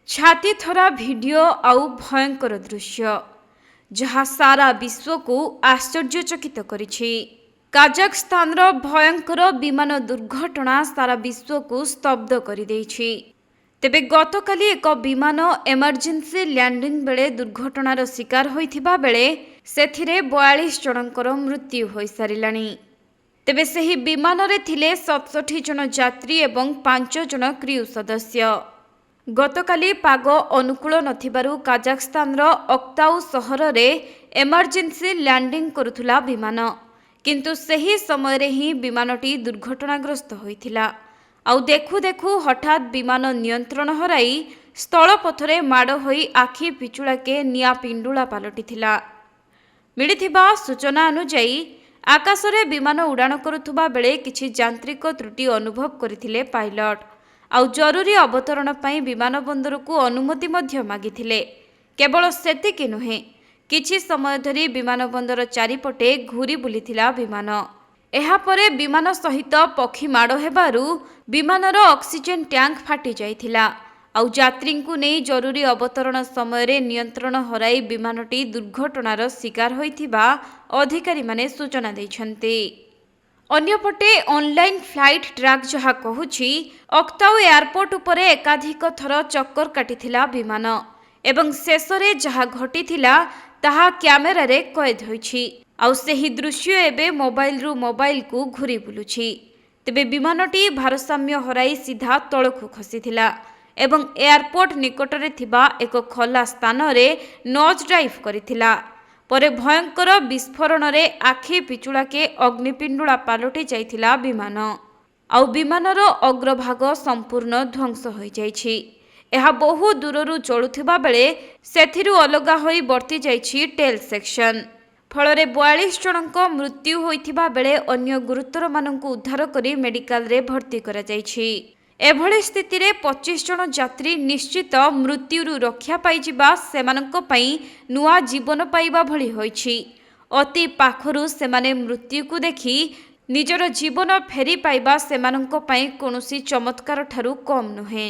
छाती थरा भिडियो आउ भयंकर दृश्य जहाँ सारा विश्व को आश्चर्यचकित करिछि। काजाखस्तान भयंकर विमान दुर्घटना सारा विश्व को स्तब्ध कर देछि। तेबे गतकाली एक विमान एमरजेंसी लैंडिंग बेले दुर्घटनार शिकार होइथिबा बेले सेथिरे 42 जनकर मृत्यु होई सारिलानी। तेबे सही विमान रे थिले 67 जन यात्री एवं 5 जन क्रू सदस्य। गतकाली पाग अनुकूल नथिबारु काजाखस्तान अक्ताउ सहर रे एमरजेंसी लैंडिंग करुथुला विमान, किंतु सही समय रे ही विमानटी दुर्घटनाग्रस्त होइथिला। आउ देखु देखु हठात विमान नियंत्रण हराई स्थल पथरे माड़ होई आखि पिचुलाके निया पिंडुला पलटिथिला। मिलिथिबा सूचना अनुसार आकाशरे विमान उड़ाण करुथुबा बेले किछि यांत्रिक त्रुटि अनुभव करथिले पायलट। आउ जरूरी अवतरण पाई विमान बंदर को अनुमति मध्य मागिथिले। केवल सेतिकी नुहे, किछि समय धरी विमान बंदर चारिपटे घूरी बुलिथिला विमान। एहापरे विमान सहित पक्षी माड़ हेबारु विमानर ऑक्सीजन टैंक फाटी जाइथिला। आउ यात्री को नहीं जरूरी अवतरण समय नियंत्रण हराई विमानटी दुर्घटनार शिकार होइथिबा अधिकारी माने सूचना दैछन्ते। अन्यपटे ऑनलाइन फ्लाइट ट्रैक जहाँ कहुछि अक्ताउ एयरपोर्ट उपरे एकाधिक थर चक्कर काटिथिला विमान एवं शेषरे जहाँ घटिथिला ताहा कैमेरा रे कैद होइछि। आउ सेही दृश्य एबे मोबाइल रु मोबाइल को घूरी बुलुछि। तेबे विमानटी भारसाम्य हराई सीधा तळकु खसिथिला एवं एयरपोर्ट निकटरे थिबा एक खोला स्थान रे नोज डाइव करिथिला। परे भयंकर विस्फोरण रे आखि पिचुलाके अग्निपिंडुला पालटि जाइथिला विमान। आउ विमानर अग्रभाग संपूर्ण ध्वंस होई जाइछि। एहा बहु दूररु चलुथिबा बेले सेथिरु अलगा होई बर्ती जाइछि टेल सेक्शन। फलरे 42 जनक मृत्यु होइथिबा बेले अन्य गुरुतर माननकु उद्धार करी मेडिकल रे भर्ती करा जाइछि। एभଳି स्थितिरे 25 जन यात्री निश्चित मृत्युरु रक्षा पाइजिबा सेमानंक पई नुआ जीवन पाइबा भଳି होइछि। अति पाखरु सेमाने मृत्यु को देखि निजर जीवन फेरी पाइबा सेमानंक पई कोनोसी चमत्कार ठारू कम नुहे।